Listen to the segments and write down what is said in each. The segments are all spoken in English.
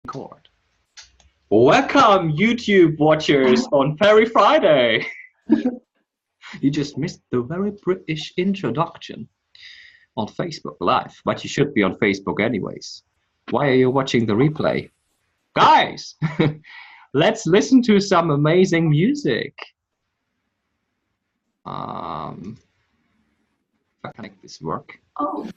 Record. Welcome, YouTube watchers, on Fairy Friday. You just missed the very British introduction on Facebook Live, but you should be on Facebook anyways. Why are you watching the replay? Guys, let's listen to some amazing music. If I can make this work. Oh.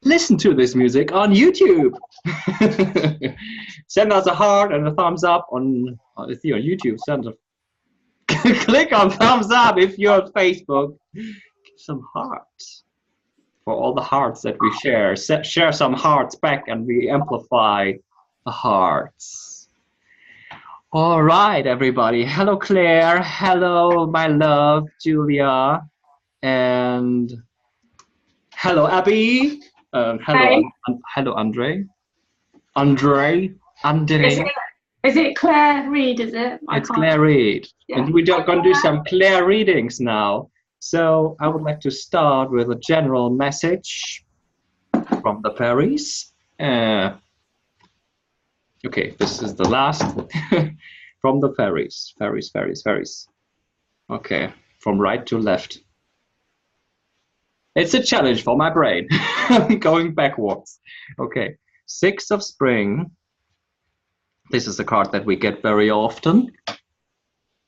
Listen to this music on YouTube. Send us a heart and a thumbs up on if you're on YouTube. Send a click on thumbs up if you're on Facebook. Give some hearts for all the hearts that we share. Share some hearts back and we amplify the hearts. All right, everybody. Hello, Claire. Hello, my love, Julia. And hello, Abby. Hello, hello, Andre. Is it Claire Reid, is it? It's Claire Reid. Yeah. And we're going to do some Claire readings now. So I would like to start with a general message from the fairies. Okay, this is the last from the fairies. Fairies. Okay, from right to left. It's a challenge for my brain. Going backwards. Okay, 6 of Spring. This is a card that we get very often.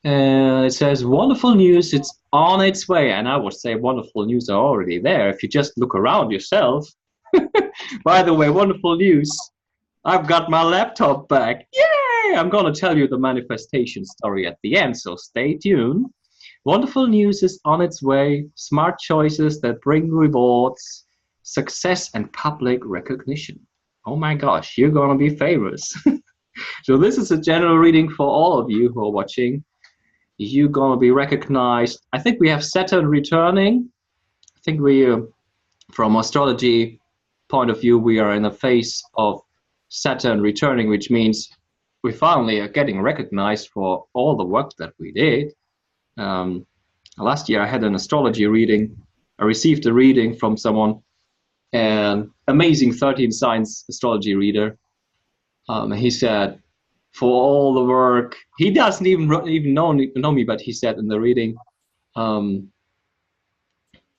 It says, wonderful news, it's on its way. And I would say wonderful news are already there if you just look around yourself. By the way, wonderful news. I've got my laptop back. Yay! I'm going to tell you the manifestation story at the end, so stay tuned. Wonderful news is on its way. Smart choices that bring rewards, success, and public recognition. Oh my gosh, you're going to be famous. So this is a general reading for all of you who are watching. You're going to be recognized. I think we have Saturn returning. I think we, from astrology point of view, we are in a phase of Saturn returning, which means we finally are getting recognized for all the work that we did. Last year I had an astrology reading. I received a reading from someone, an amazing 13 signs astrology reader. He said, for all the work, he doesn't even know me, but he said in the reading,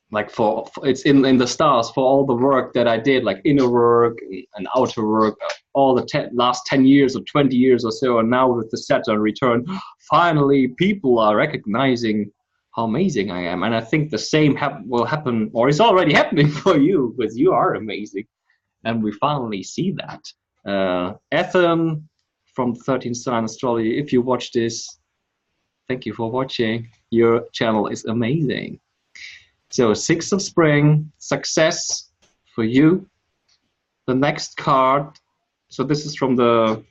like it's in the stars, for all the work that I did, like inner work and outer work, all the last 10 years or 20 years or so, and now with the Saturn return, finally people are recognizing how amazing I am. And I think the same will happen, or is already happening for you, because you are amazing. And we finally see that. Ethan from 13 Sign Astrology, if you watch this, thank you for watching. Your channel is amazing. So 6 of Spring, success for you. The next card, so this is from the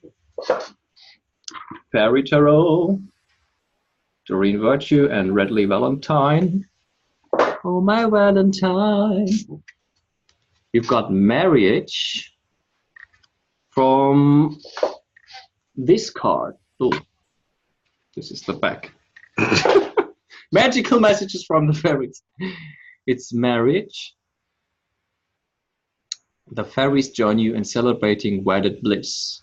Fairy Tarot, Doreen Virtue and Redley Valentine. Oh, my Valentine. You've got marriage from this card. Oh, this is the back. Magical messages from the fairies. It's marriage. The fairies join you in celebrating wedded bliss.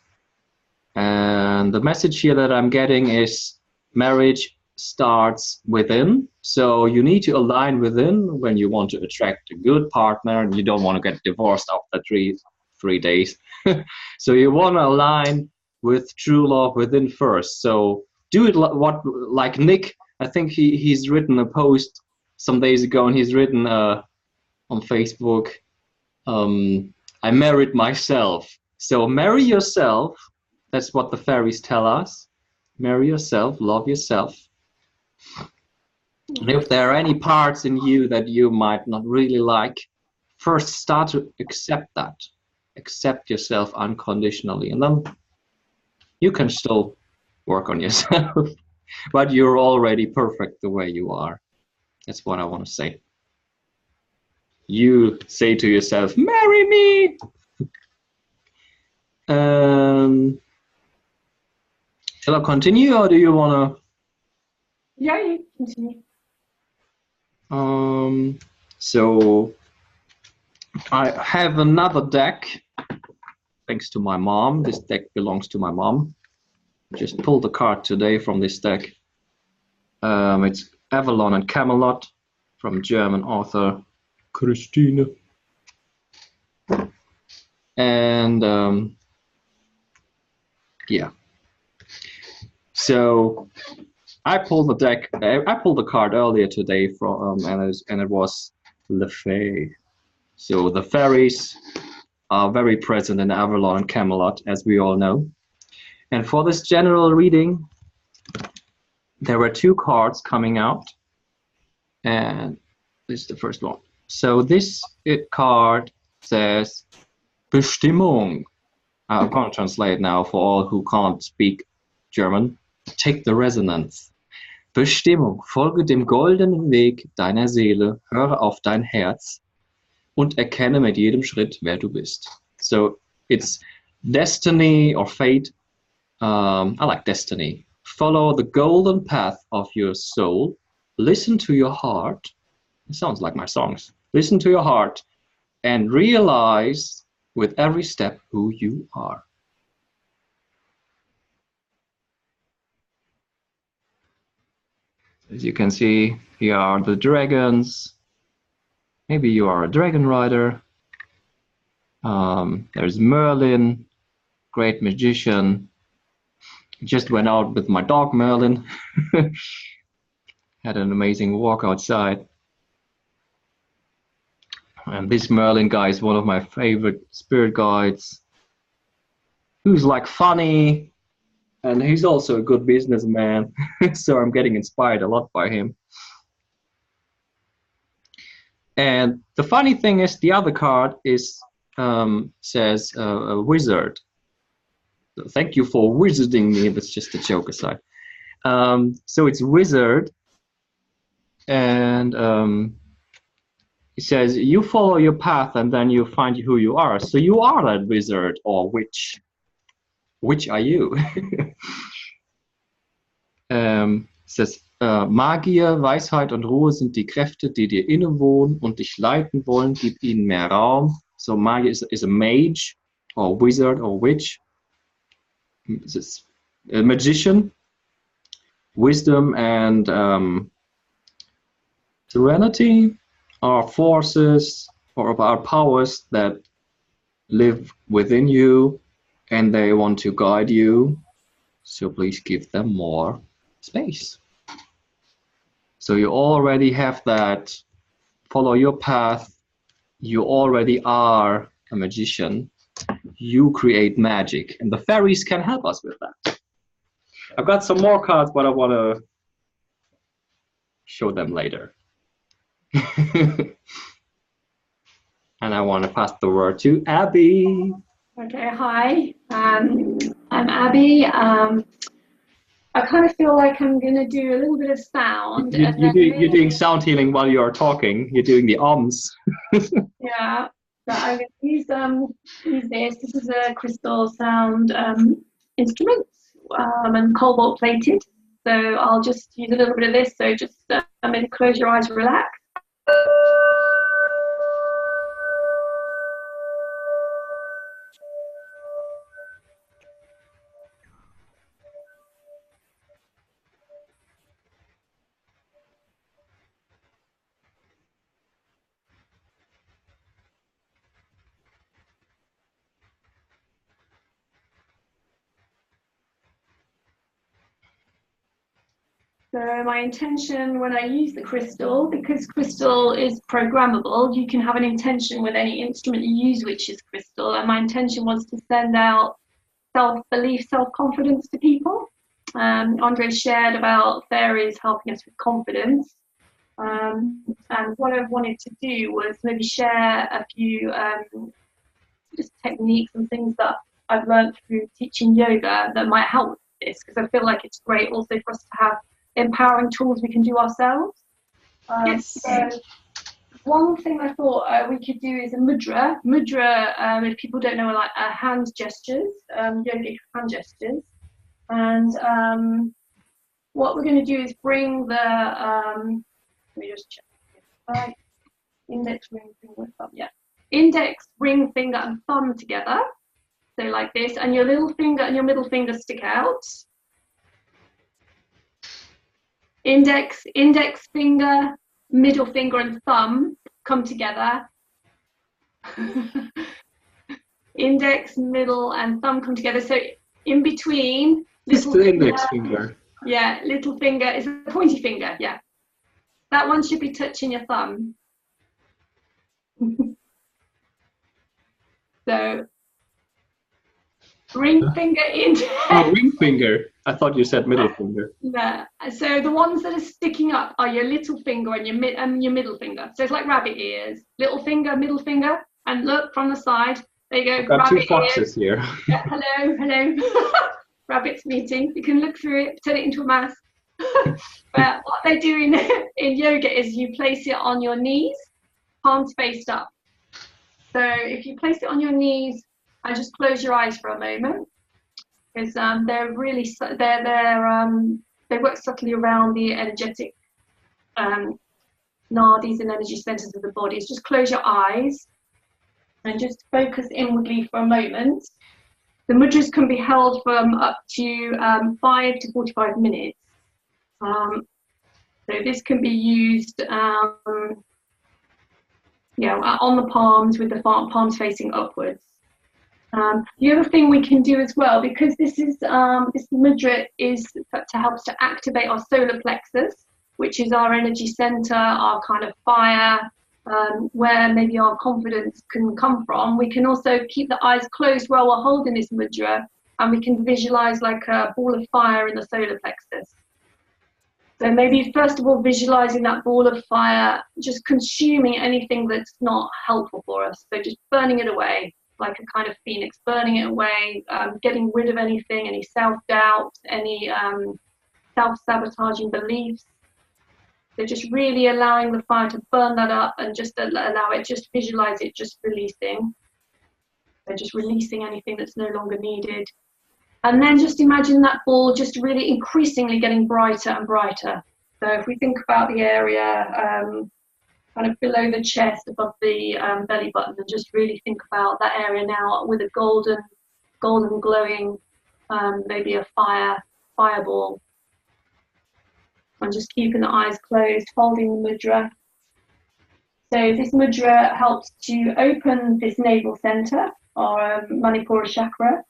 And the message here that I'm getting is marriage starts within. So you need to align within when you want to attract a good partner and you don't want to get divorced after three days. So you want to align with true love within first. So do it like Nick. I think he's written a post some days ago, and he's written on Facebook, I married myself. So marry yourself. That's what the fairies tell us. Marry yourself, love yourself. And if there are any parts in you that you might not really like, first start to accept that. Accept yourself unconditionally, and then you can still work on yourself. But you're already perfect the way you are. That's what I want to say. You say to yourself, marry me! Shall I continue, or do you want to? Yeah, you continue. So I have another deck, thanks to my mom. This deck belongs to my mom. Just pulled a card today from this deck. It's Avalon and Camelot from German author Christine. And yeah. So I pulled the deck. I pulled the card earlier today from, and it was Le Fay. So the fairies are very present in Avalon and Camelot, as we all know. And for this general reading, there were two cards coming out, and this is the first one. So this card says Bestimmung. I'm going to translate now for all who can't speak German. Take the resonance. Bestimmung, folge dem goldenen Weg deiner Seele, höre auf dein Herz und erkenne mit jedem Schritt, wer du bist. So it's destiny or fate. I like destiny. Follow the golden path of your soul. Listen to your heart. It sounds like my songs. Listen to your heart and realize with every step who you are. As you can see, here are the dragons. Maybe you are a dragon rider. There's Merlin, great magician. Just went out with my dog Merlin. Had an amazing walk outside. And this Merlin guy is one of my favorite spirit guides. Who's like funny, and he's also a good businessman. So I'm getting inspired a lot by him. And the funny thing is, the other card is says a wizard. So thank you for wizarding me. That's just a joke aside. So it's wizard, and it says you follow your path, and then you find who you are. So you are that wizard or witch. Which are you? Says Magier, Weisheit und Ruhe sind die Kräfte, die dir innewohnen und dich leiten wollen. Gib ihnen mehr Raum. So Magier is a mage or wizard or witch. This is a magician. Wisdom and serenity are forces or are powers that live within you, and they want to guide you. So please give them more space. So you already have that. Follow your path. You already are a magician. You create magic, and the fairies can help us with that. I've got some more cards, but I want to show them later. And I want to pass the word to Abby. Okay, hi. I'm Abby. I kind of feel like I'm going to do a little bit of sound. You're doing sound healing while you're talking. You're doing the ums. Yeah. So I'm going to use this. This is a crystal sound instrument and cobalt plated. So I'll just use a little bit of this. So just and maybe close your eyes, relax. So my intention when I use the crystal, because crystal is programmable, you can have an intention with any instrument you use which is crystal, and my intention was to send out self-belief, self-confidence to people. Andre shared about fairies helping us with confidence, and what I wanted to do was maybe share a few just techniques and things that I've learned through teaching yoga that might help with this, because I feel like it's great also for us to have empowering tools we can do ourselves. Yes. So one thing I thought we could do is a mudra. Mudra, if people don't know, are like hand gestures, yogic hand gestures. And what we're going to do is bring the, let me just check. Right. Index, ring, finger, thumb. Yeah. Index, ring, finger, and thumb together. So like this, and your little finger and your middle finger stick out. Index finger, middle finger, and thumb come together. Index, middle, and thumb come together. So in between, It's the index finger. Yeah, little finger is a pointy finger. Yeah, that one should be touching your thumb. So ring finger, index. Oh, ring finger. I thought you said middle finger. Yeah. So the ones that are sticking up are your little finger and your middle finger. So it's like rabbit ears. Little finger, middle finger, and look from the side. There you go. I've got rabbit two foxes ears. here. Yeah, hello. Rabbits meeting. You can look through it, turn it into a mask. But what they do in yoga is you place it on your knees, palms faced up. So if you place it on your knees and just close your eyes for a moment, because they're really they work subtly around the energetic nadis and energy centers of the body. So just close your eyes and just focus inwardly for a moment. The mudras can be held from up to 5 to 45 minutes. So this can be used on the palms with the palms facing upwards. The other thing we can do as well, because this mudra is to help us to activate our solar plexus, which is our energy center, our kind of fire, where maybe our confidence can come from. We can also keep the eyes closed while we're holding this mudra, and we can visualize like a ball of fire in the solar plexus. So maybe first of all visualizing that ball of fire, just consuming anything that's not helpful for us. So just burning it away, like a kind of phoenix, burning it away, getting rid of anything, any self-doubt, any self-sabotaging beliefs. So just really allowing the fire to burn that up, and just allow it, just visualize it just releasing. So just releasing anything that's no longer needed. And then just imagine that ball just really increasingly getting brighter and brighter. So if we think about the area kind of below the chest, above the belly button, and just really think about that area now with a golden glowing, maybe a fireball. And just keeping the eyes closed, holding the mudra. So this mudra helps to open this navel center, or Manipura chakra.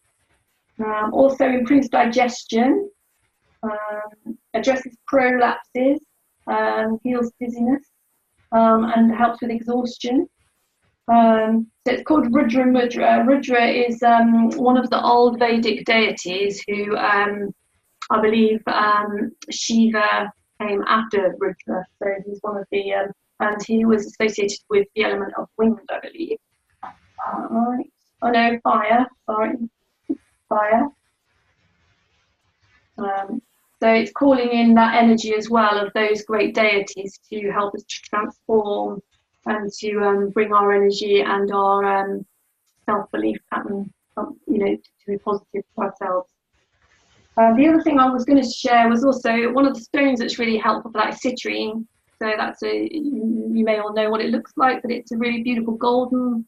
Also improves digestion, addresses prolapses, heals dizziness, and helps with exhaustion. So it's called Rudra Mudra. Rudra is one of the old Vedic deities who I believe Shiva came after Rudra. So he's one of the, and he was associated with the element of wind, I believe. Right. Oh no, fire, sorry. Fire. So it's calling in that energy as well of those great deities to help us to transform and to bring our energy and our self-belief pattern, to be positive to ourselves. The other thing I was going to share was also one of the stones that's really helpful for that is citrine. So that's you may all know what it looks like, but it's a really beautiful golden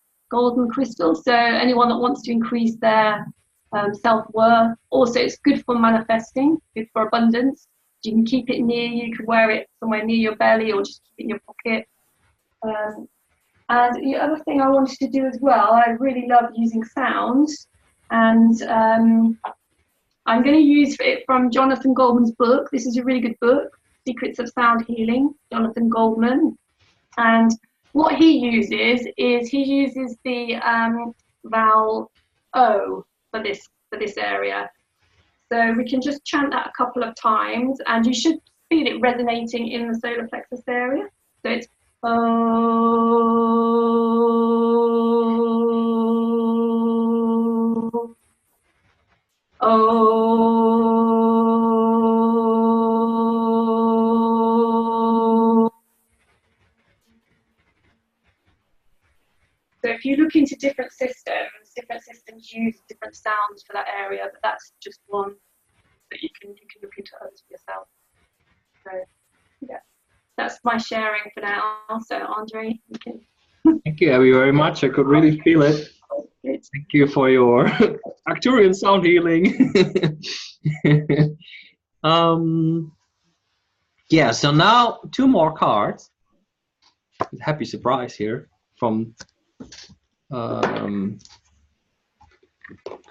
crystal. So anyone that wants to increase their self-worth, also it's good for manifesting, good for abundance. You can keep it near you. You could wear it somewhere near your belly, or just keep it in your pocket. And the other thing I wanted to do as well, I really love using sounds, and I'm going to use it from Jonathan Goldman's book. This is a really good book, Secrets of Sound Healing, Jonathan Goldman. And what he uses is the vowel O for this area. So we can just chant that a couple of times, and you should feel it resonating in the solar plexus area. So it's O, O. So if you look into different systems use different sounds for that area, but that's just one that you can look into others for yourself. So yeah, that's my sharing for now. So Andre, you can. Thank you, Abby, very much. I could really feel it. Thank you for your Arcturian sound healing. Yeah, so now 2 more cards. Happy surprise here from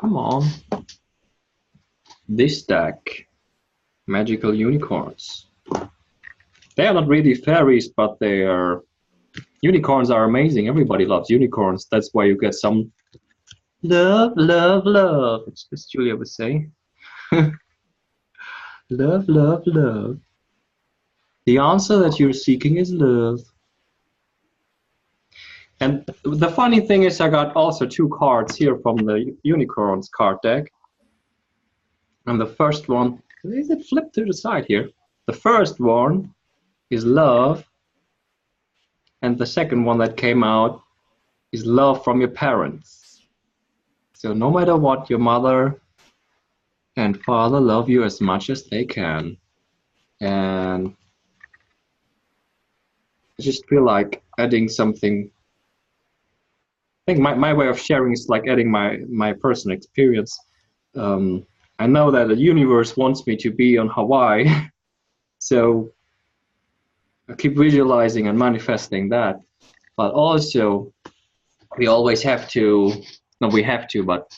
come on, this deck, Magical Unicorns. They are not really fairies, but they are unicorns. Are amazing. Everybody loves unicorns. That's why you get some love, love, love, as Julia would say. Love, love, love. The answer that you're seeking is love. And the funny thing is, I got also 2 cards here from the Unicorns card deck. And the first one, is it flipped to the side here? The first one is love. And the second one that came out is love from your parents. So no matter what, your mother and father love you as much as they can. And I just feel like adding something. I think my way of sharing is like adding my personal experience. I know that the universe wants me to be on Hawaii, so I keep visualizing and manifesting that. But also, we always have to, no, we have to, but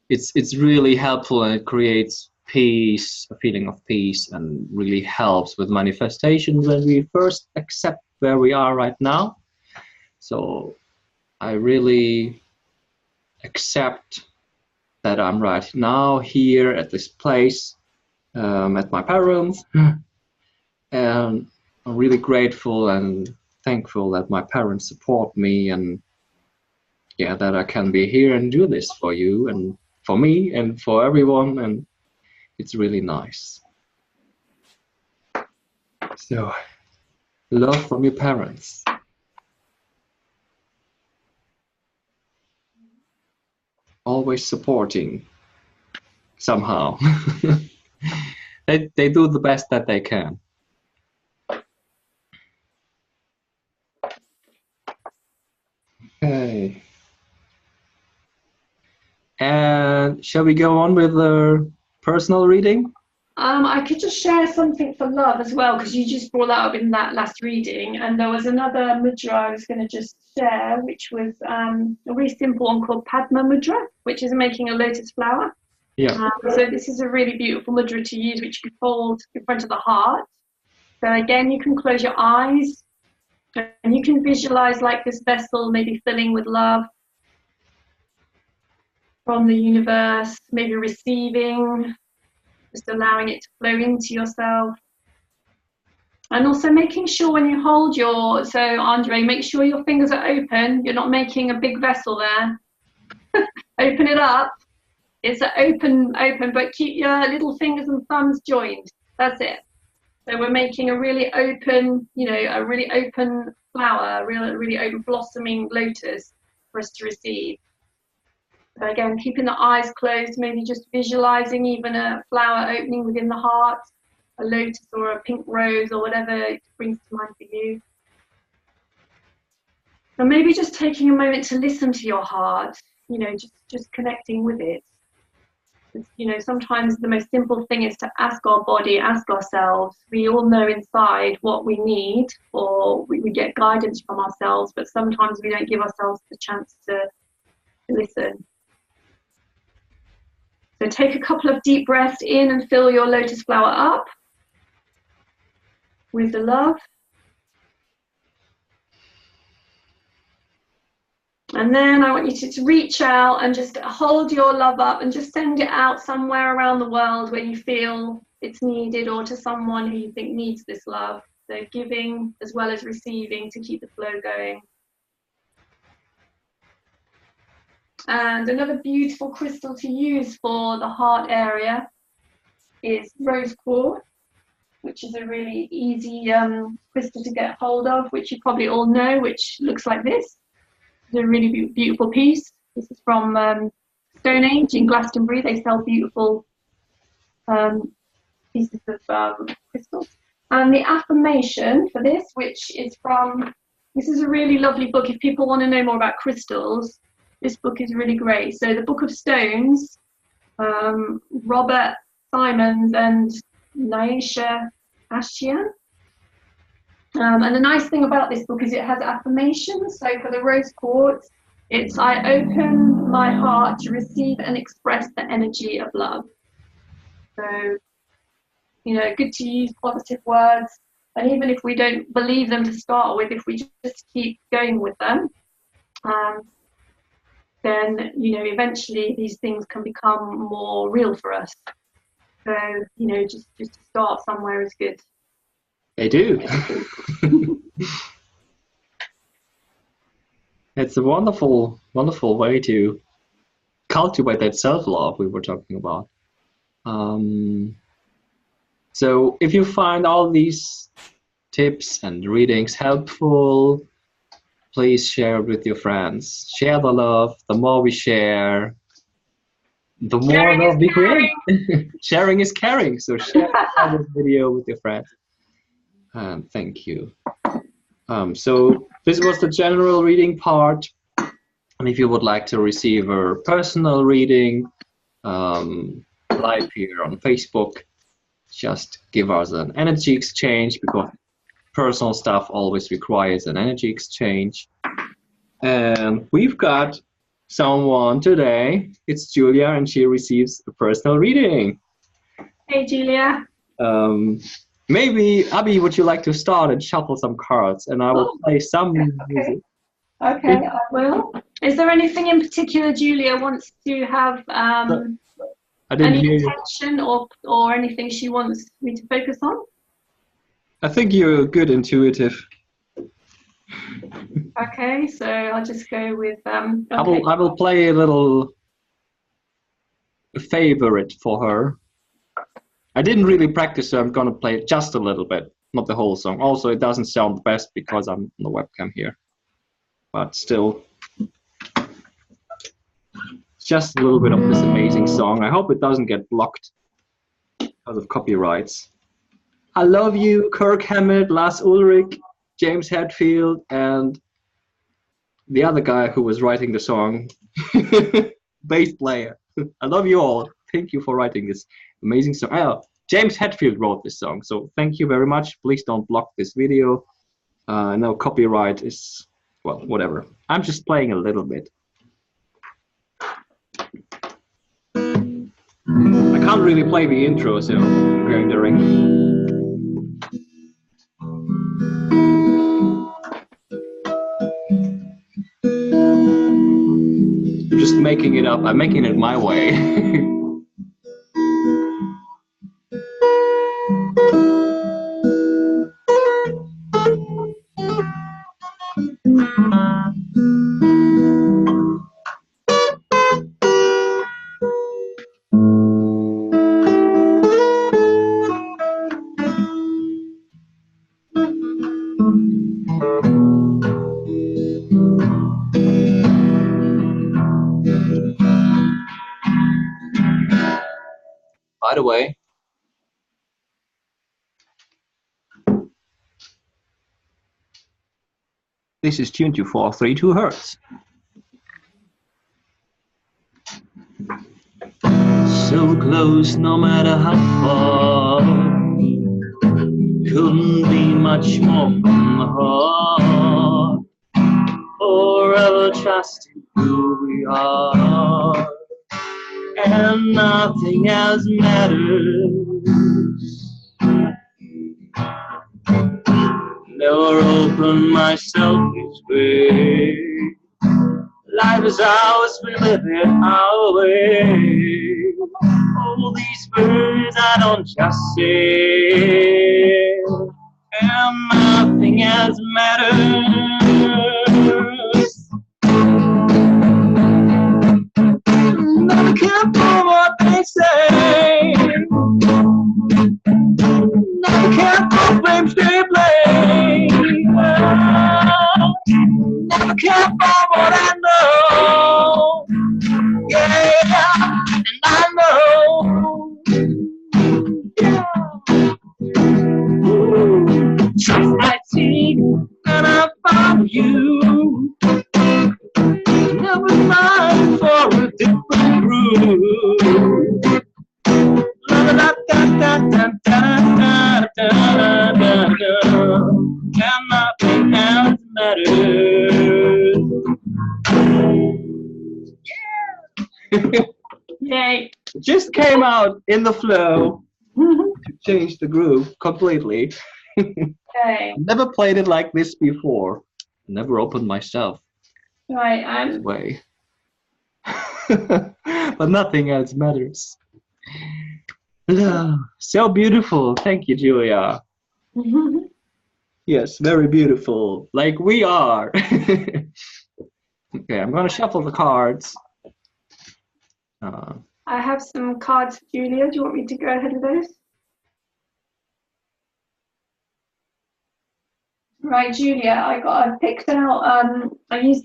it's really helpful, and it creates peace, a feeling of peace, and really helps with manifestation when we first accept where we are right now. So I really accept that I'm right now here at this place, at my parents, and I'm really grateful and thankful that my parents support me, and yeah, that I can be here and do this for you and for me and for everyone, and it's really nice. So, love from your parents. Always supporting somehow. They do the best that they can. Okay. And shall we go on with the personal reading? I could just share something for love as well, because you just brought that up in that last reading, and there was another mudra I was going to just share, which was a really simple one called Padma mudra, which is making a lotus flower. Yeah. So this is a really beautiful mudra to use, which you hold in front of the heart. So again, you can close your eyes, and you can visualize like this vessel maybe filling with love from the universe, maybe receiving, just allowing it to flow into yourself. And also making sure when you hold your, so Andre, make sure your fingers are open. You're not making a big vessel there. Open it up. It's an open, but keep your little fingers and thumbs joined. That's it. So we're making a really open, a really open flower, a really open blossoming lotus for us to receive. So again, keeping the eyes closed, maybe just visualizing even a flower opening within the heart, a lotus or a pink rose or whatever it brings to mind for you. And maybe just taking a moment to listen to your heart, you know, just connecting with it. You know, sometimes the most simple thing is to ask our body, ask ourselves. We all know inside what we need, or we get guidance from ourselves, but sometimes we don't give ourselves the chance to listen. So take a couple of deep breaths in and fill your lotus flower up with the love. And then I want you to reach out and just hold your love up and just send it out somewhere around the world where you feel it's needed, or to someone who you think needs this love. So giving as well as receiving to keep the flow going. And another beautiful crystal to use for the heart area is rose quartz, which is a really easy crystal to get hold of, which you probably all know, which looks like this. It's a really beautiful piece. This is from Stone Age in Glastonbury. They sell beautiful pieces of crystals. And the affirmation for this, which is from, this is a really lovely book. If people want to know more about crystals, this book is really great. So the Book of Stones, Robert Simons and Naisha Ashian. And the nice thing about this book is it has affirmations. So for the rose quartz, it's I open my heart to receive and express the energy of love. So, you know, good to use positive words. And even if we don't believe them to start with, if we just keep going with them, then, you know, eventually these things can become more real for us. So, you know, just to start somewhere is good. They do. It's a wonderful, wonderful way to cultivate that self-love we were talking about. So if you find all these tips and readings helpful, please share it with your friends. Share the love. The more we share, the more love we create. Sharing is caring. So share this video with your friends. Thank you. So this was the general reading part. And if you would like to receive a personal reading live here on Facebook, just give us an energy exchange, because personal stuff always requires an energy exchange. And we've got someone today. It's Julia, and she receives a personal reading. Hey, Julia. Maybe, Abby, would you like to start and shuffle some cards, and I will play some music. Okay, I will. Is there anything in particular Julia wants to have any attention or anything she wants me to focus on? I think you're good intuitive. Okay, so I'll just go with okay. I will play a little favorite for her. I didn't really practice, so I'm gonna play just a little bit, not the whole song. Also, it doesn't sound the best because I'm on the webcam here, but still, just a little bit of this amazing song. I hope it doesn't get blocked because of copyrights. I love you, Kirk Hammett, Lars Ulrich, James Hetfield, and the other guy who was writing the song, bass player. I love you all. Thank you for writing this amazing song. Oh, James Hetfield wrote this song, so thank you very much. Please don't block this video. No copyright is, well, whatever. I'm just playing a little bit. I can't really play the intro, so I'm going to ring. I'm just making it up. I'm making it my way. By the way, This is tuned to 432 Hertz. So close, no matter how far. Couldn't be much more from the heart. Forever trusting who we are, and nothing else matters. Never open myself this way. Life is ours, we live it our way. All these words I don't just say, and nothing else matters. Never care for what they say. Never care for flames they blame. Never care for what I know. Yeah, and I know. Yeah. Trust I see, and I found you. Never mind for a different route. La da da da da da da da da da. And nothing else matters. Yeah. Yay. Just came out in the flow to change the groove completely. Okay. Never played it like this before. Never opened myself Right. this way. But nothing else matters. So beautiful. Thank you, Julia. Yes, very beautiful. Like we are. Okay, I'm going to shuffle the cards. I have some cards for Julia. Do you want me to go ahead with those? Right, Julia. I picked out. I was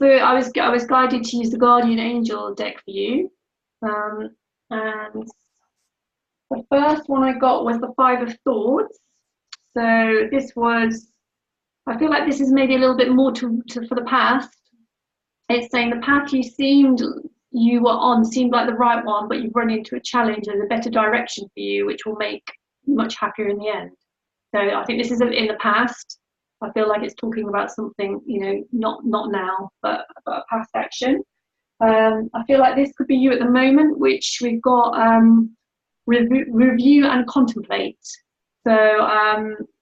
guided to use the Guardian Angel deck for you, and the first one I got was the Five of Swords. So this was. I feel like this is maybe a little bit more to for the past. It's saying the path you were on seemed like the right one, but you've run into a challenge. There's a better direction for you, which will make you much happier in the end. So I think this is in the past. I feel like it's talking about something, not now, but a past action. I feel like this could be you at the moment, which we've got review and contemplate. So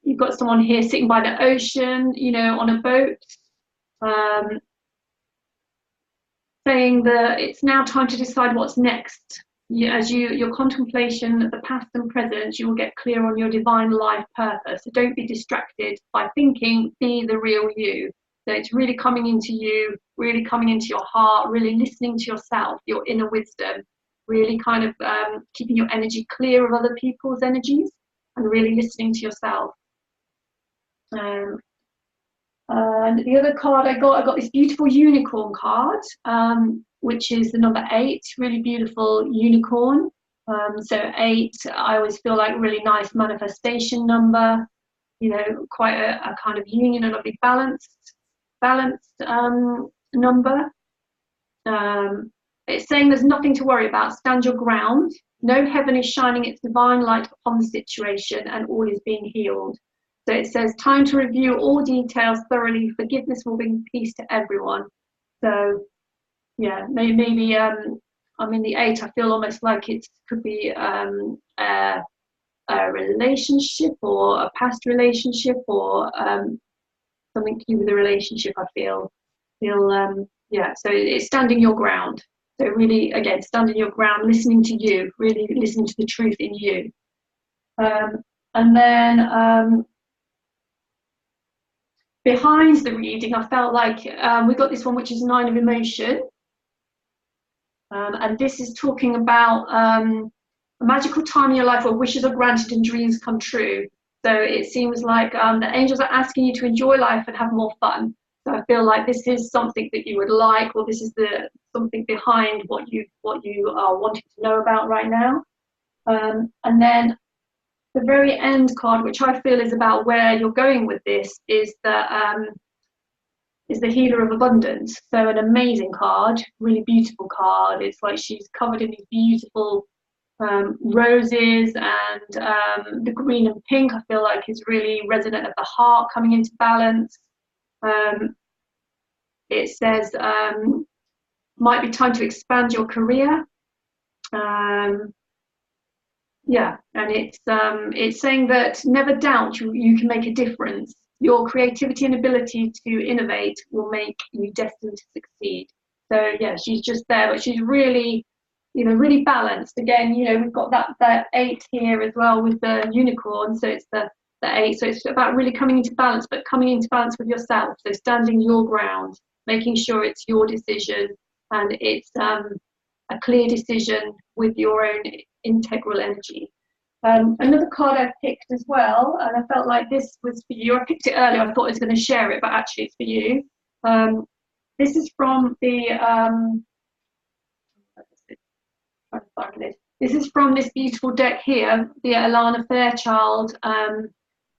you've got someone here sitting by the ocean, on a boat, saying that it's now time to decide what's next. As your contemplation of the past and present, you will get clear on your divine life purpose. So don't be distracted by thinking, be the real you. So it's really coming into you, really coming into your heart, really listening to yourself, your inner wisdom, really kind of keeping your energy clear of other people's energies and really listening to yourself. And the other card I got this beautiful unicorn card, which is the number 8, really beautiful unicorn. So 8, I always feel like a really nice manifestation number, quite a kind of union and a big balanced number. It's saying there's nothing to worry about, stand your ground. No, heaven is shining its divine light upon the situation and all is being healed. So it says, time to review all details thoroughly. Forgiveness will bring peace to everyone. So, yeah, maybe I'm in the 8. I feel almost like it could be a relationship or a past relationship or something to do with a relationship. I feel, yeah. So it's standing your ground. So really, again, standing your ground, listening to you, really listening to the truth in you. And then behind the reading, I felt like we got this one, which is 9 of emotion. And this is talking about a magical time in your life where wishes are granted and dreams come true. So it seems like the angels are asking you to enjoy life and have more fun. So I feel like this is something that you would like, or this is something behind what you are wanting to know about right now. And then the very end card, which I feel is about where you're going with this, is that is the Healer of Abundance. So an amazing card, really beautiful card. It's like she's covered in these beautiful roses, and the green and pink I feel like is really resonant at the heart, coming into balance. It says might be time to expand your career. Yeah, and it's saying that never doubt you can make a difference. Your creativity and ability to innovate will make you destined to succeed. So yeah, she's just there, but she's really, really balanced. Again, we've got that 8 here as well with the unicorn. So it's the 8. So it's about really coming into balance, but coming into balance with yourself. So standing your ground, making sure it's your decision, and it's a clear decision with your own integral energy. Another card I picked as well, and I felt like this was for you. I picked it earlier. I thought I was going to share it, but actually it's for you. This is from the This is from this beautiful deck here, the Alana Fairchild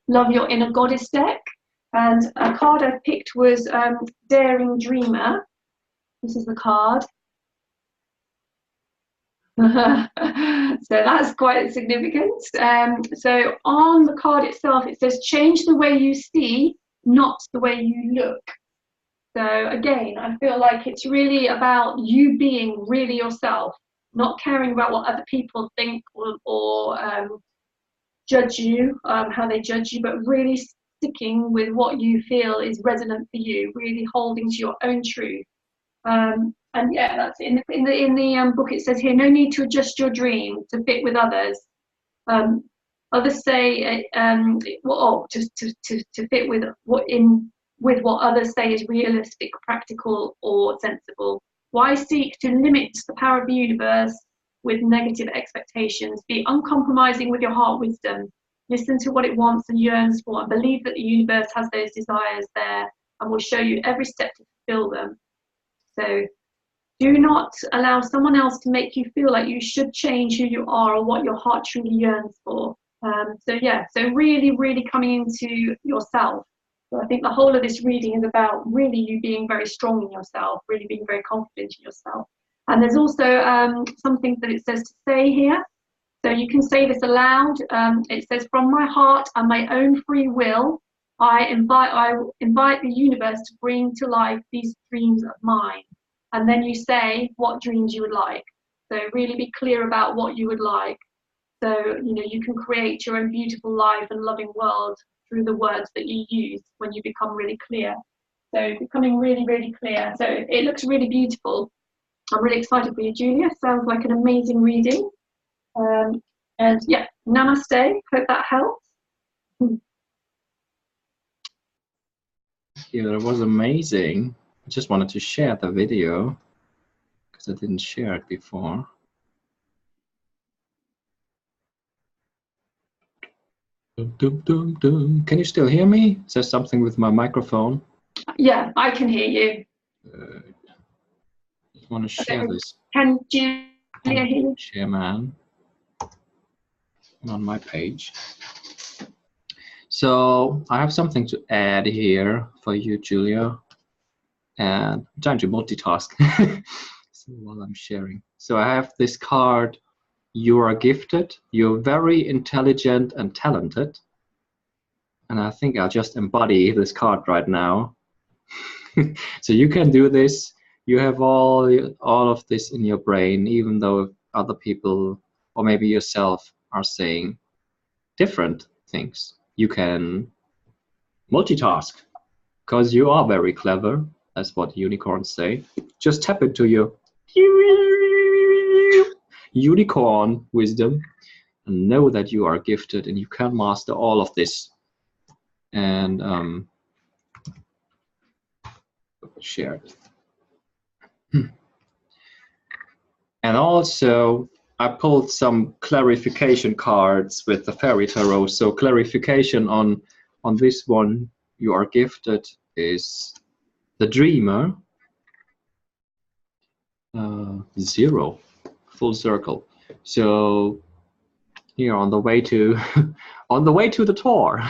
Love Your Inner Goddess deck. And a card I picked was Daring Dreamer. This is the card. So that's quite significant. So on the card itself, it says, change the way you see, not the way you look. So again, I feel like it's really about you being really yourself, not caring about what other people think or judge you, how they judge you, but really sticking with what you feel is resonant for you, really holding to your own truth. And yeah, that's in the book. It says here, no need to adjust your dream to fit with others. Others say, to fit with what others say is realistic, practical, or sensible. Why seek to limit the power of the universe with negative expectations? Be uncompromising with your heart wisdom. Listen to what it wants and yearns for, and believe that the universe has those desires there and will show you every step to fulfill them. So do not allow someone else to make you feel like you should change who you are or what your heart truly yearns for. So really, really coming into yourself. So I think the whole of this reading is about really you being very strong in yourself, really being very confident in yourself. And there's also something that it says to say here. So you can say this aloud. It says, from my heart and my own free will, I invite the universe to bring to life these dreams of mine. And then you say what dreams you would like. So really be clear about what you would like. So, you can create your own beautiful life and loving world through the words that you use when you become really clear. So becoming really, really clear. So it looks really beautiful. I'm really excited for you, Julia. Sounds like an amazing reading. And yeah, namaste. Hope that helps. Yeah, that was amazing. I just wanted to share the video because I didn't share it before. Dum, dum, dum. Can you still hear me? Is there something with my microphone? Yeah, I can hear you. Just want to share this. Can Julia hear you? Share, man. On my page. So I have something to add here for you, Julia. And I'm trying to multitask so while I'm sharing. So I have this card. You are gifted. You're very intelligent and talented. And I think I'll just embody this card right now. So you can do this. You have all of this in your brain, even though other people or maybe yourself are saying different things. You can multitask because you are very clever. That's what unicorns say. Just tap into your unicorn wisdom and know that you are gifted and you can master all of this. And share it. And also I pulled some clarification cards with the Fairy Tarot. So clarification on this one, you are gifted, is the Dreamer. 0, full circle. So here on the way to on the way to the tour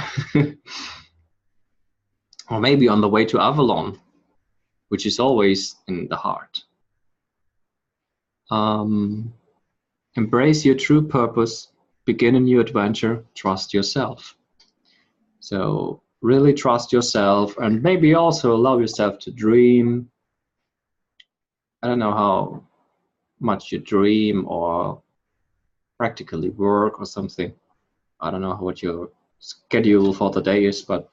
or maybe on the way to Avalon. which is always in the heart. Embrace your true purpose, begin a new adventure, trust yourself. So really trust yourself, and maybe also allow yourself to dream. I don't know how much you dream or practically work or something. I don't know what your schedule for the day is, but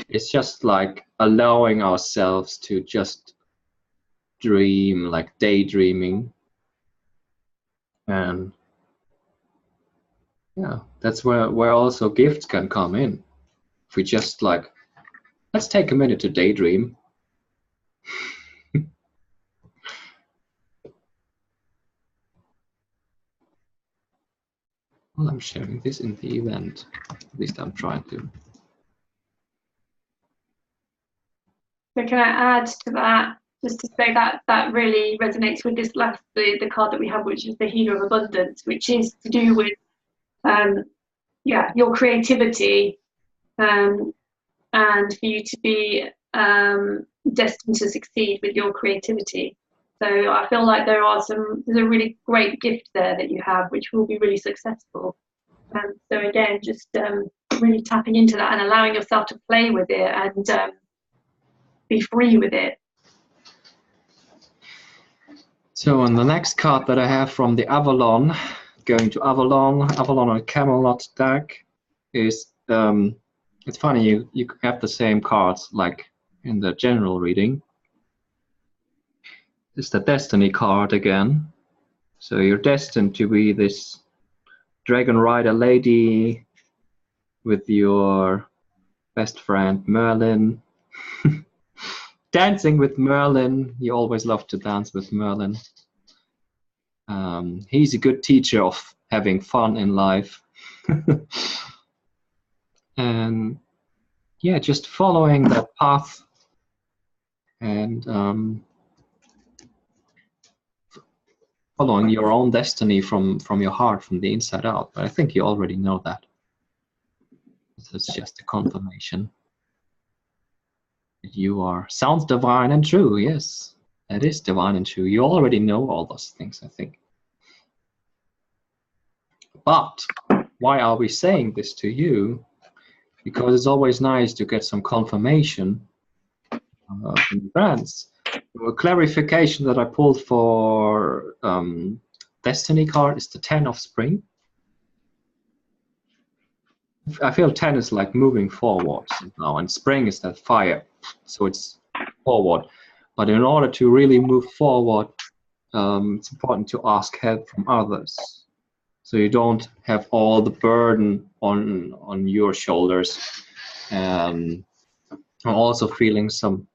it's just like allowing ourselves to just dream, like daydreaming. And yeah, that's where also gifts can come in. If we just like, let's take a minute to daydream. Well, I'm sharing this in the event. At least I'm trying to. So can I add to that, just to say that that really resonates with this last, the card that we have, which is the Healer of Abundance, which is to do with your creativity, and for you to be destined to succeed with your creativity. So I feel like there's a really great gift there that you have, which will be really successful. So again, just really tapping into that and allowing yourself to play with it and be free with it. So on the next card that I have from the Avalon, going to Avalon and Camelot deck is, it's funny, you have the same cards like in the general reading. It's the Destiny card again. So you're destined to be this dragon rider lady with your best friend Merlin. Dancing with Merlin. You always love to dance with Merlin. He's a good teacher of having fun in life. And yeah, just following that path and following your own destiny from your heart, from the inside out. But I think you already know that. So it's just a confirmation that you are. Sounds divine and true. Yes, that is divine and true. You already know all those things, I think. But why are we saying this to you? Because it's always nice to get some confirmation from the brands. A clarification that I pulled for Destiny card is the 10 of Spring. I feel 10 is like moving forward now, and Spring is that fire, so it's forward. But in order to really move forward, it's important to ask help from others, so you don't have all the burden on your shoulders. I'm also feeling some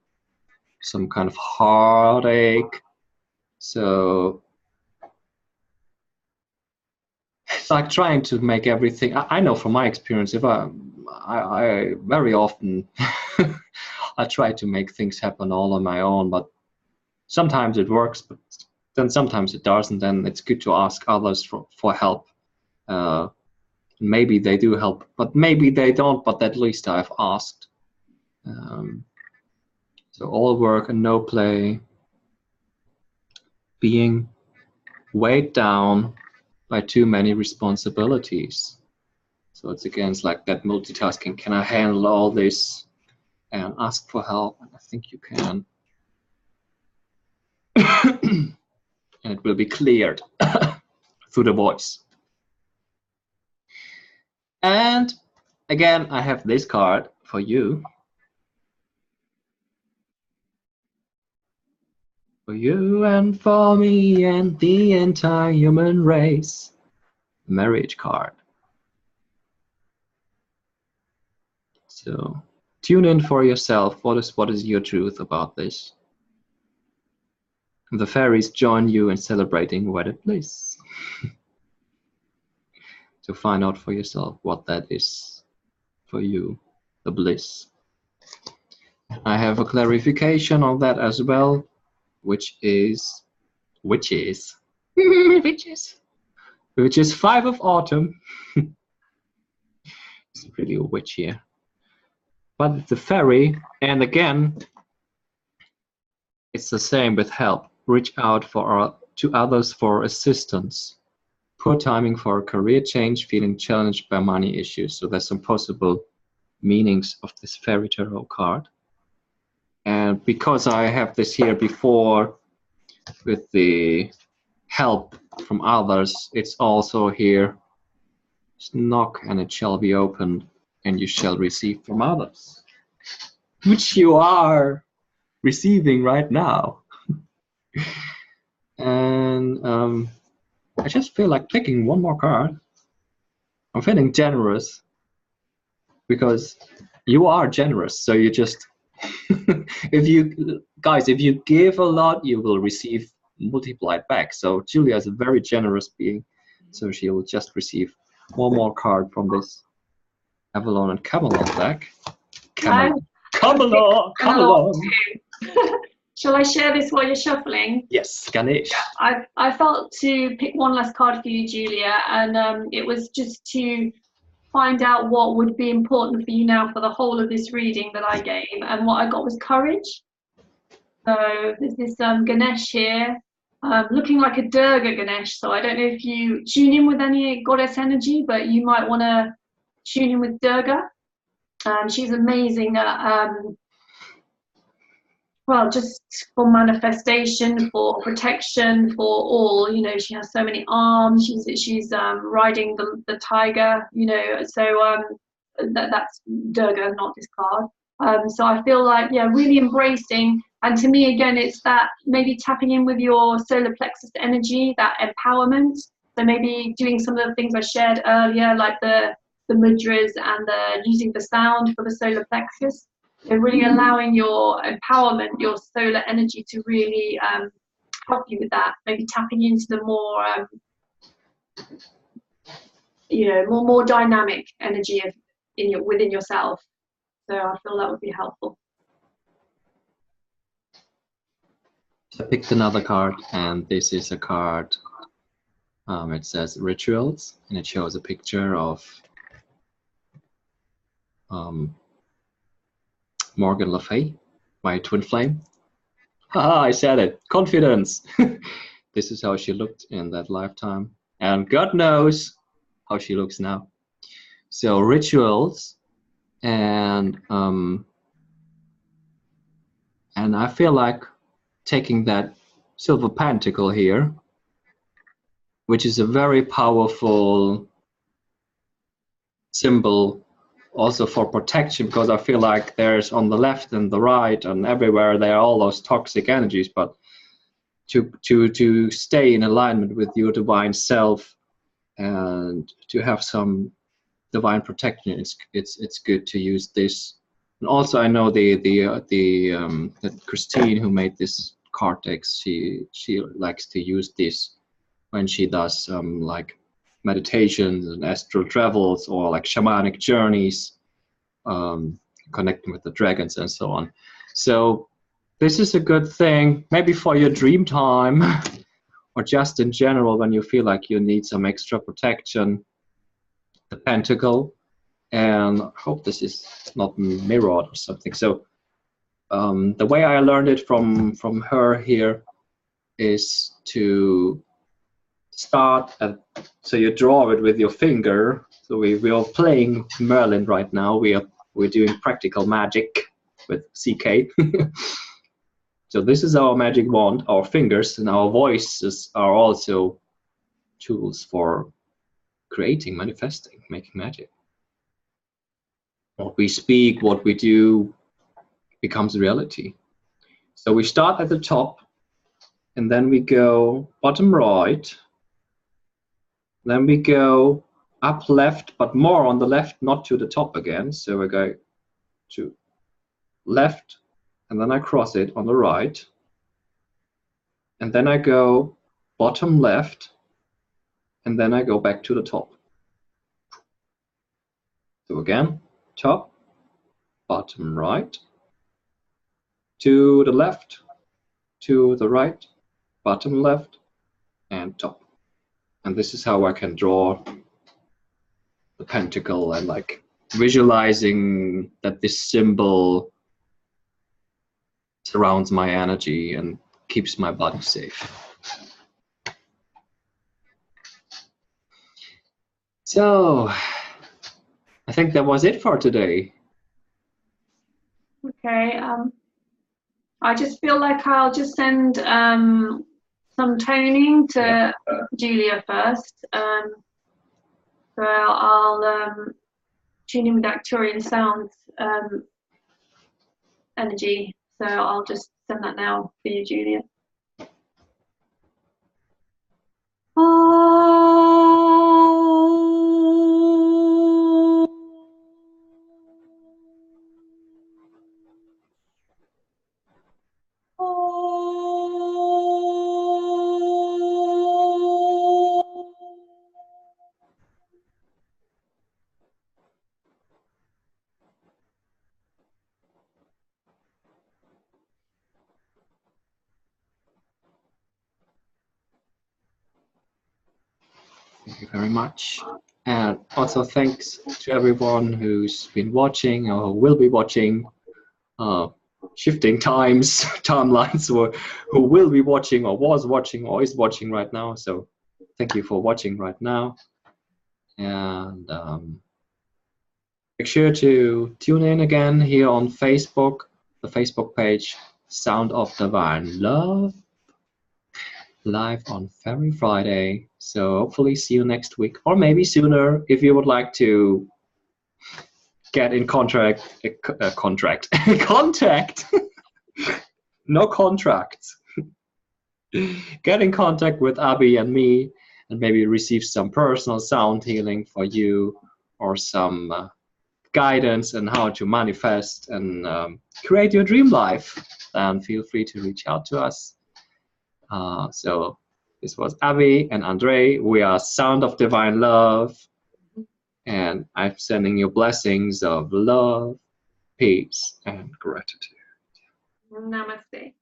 kind of heartache. So it's like trying to make everything. I know from my experience, if I very often I try to make things happen all on my own, but sometimes it works, but then sometimes it doesn't. And it's good to ask others for help. Maybe they do help, but maybe they don't. But at least I've asked. So all work and no play. Being weighed down by too many responsibilities. So it's against like that multitasking. Can I handle all this? And ask for help. And I think you can. And it will be cleared through the voice. And again, I have this card for you. For you and for me and the entire human race. Marriage card. So tune in for yourself. What is your truth about this? The fairies join you in celebrating wedded bliss. To find out for yourself what that is for you, the bliss. I have a clarification on that as well, which is 5 of autumn. It's really a witch here. But it's a fairy, and again, It's the same with help. Reach out to others for assistance. Poor timing for a career change, feeling challenged by money issues. So there's some possible meanings of this fairy tarot card. And because I have this here before with the help from others, it's also here. Knock and it shall be opened, and you shall receive from others, which you are receiving right now. And I just feel like picking one more card. I'm feeling generous because you are generous. So you just, if you give a lot, you will receive multiplied back. So Julia is a very generous being. So she will just receive one more card from this Avalon and Camelot deck. Camelot. Shall I share this while you're shuffling? Yes, Ganesh. I felt to pick one last card for you, Julia, and it was just to find out what would be important for you now for the whole of this reading that I gave, and what I got was courage. So there's this Ganesh here, looking like a Durga Ganesh. So I don't know if you tune in with any goddess energy, but you might want to tune in with Durga. She's amazing at well, just for manifestation, for protection, for all. You know, she has so many arms. She's riding the tiger. You know, so that's Durga, not this card. So I feel like, yeah, really embracing. And to me, again, it's that maybe tapping in with your solar plexus energy, that empowerment. So maybe doing some of the things I shared earlier, like the mudras and using the sound for the solar plexus. So really allowing your empowerment, your solar energy to really help you with that. Maybe tapping into the more, more dynamic energy within yourself. So I feel that would be helpful. I picked another card, and this is a card. It says rituals, and it shows a picture of Morgan Le Fay, my twin flame. Haha, I said it. Confidence. This is how she looked in that lifetime, and God knows how she looks now. So rituals, and I feel like taking that silver pentacle here, which is a very powerful symbol also for protection, because I feel like there's on the left and the right and everywhere there are all those toxic energies, but to stay in alignment with your divine self and to have some divine protection, it's good to use this. And also I know that Christine, who made this card decks, she likes to use this when she does like meditations and astral travels, or like shamanic journeys, connecting with the dragons and so on. So this is a good thing, maybe for your dream time, or just in general when you feel like you need some extra protection. The pentacle, and I hope this is not mirrored or something. So the way I learned it from her here is to start so you draw it with your finger. So we are playing Merlin right now. We're doing practical magic with CK. So this is our magic wand. Our fingers and our voices are also tools for creating, manifesting, making magic. What we speak, what we do becomes reality. So we start at the top, and then we go bottom right. Then we go up left, but more on the left, not to the top again. So we go to left, and then I cross it on the right. And then I go bottom left, and then I go back to the top. So again, top, bottom right, to the left, to the right, bottom left, and top. And this is how I can draw the pentacle, and like visualizing that this symbol surrounds my energy and keeps my body safe. So I think that was it for today. Okay. I just feel like I'll just send some toning to Julia first. So I'll tune in with Arcturian sounds energy. So I'll just send that now for you, Julia. Thank you very much. And also thanks to everyone who's been watching or will be watching, shifting times, timelines, or who will be watching or was watching or is watching right now. So thank you for watching right now. And make sure to tune in again here on Facebook, the Facebook page, Sound of Divine Love, live on Fairy Friday. So hopefully see you next week, or maybe sooner if you would like to get in contact. Contact. No contracts. Get in contact with Abby and me, and maybe receive some personal sound healing for you, or some guidance on how to manifest and create your dream life. Then feel free to reach out to us. So this was Abby and Andre. We are Sound of Divine Love, and I'm sending you blessings of love, peace, and gratitude. Namaste.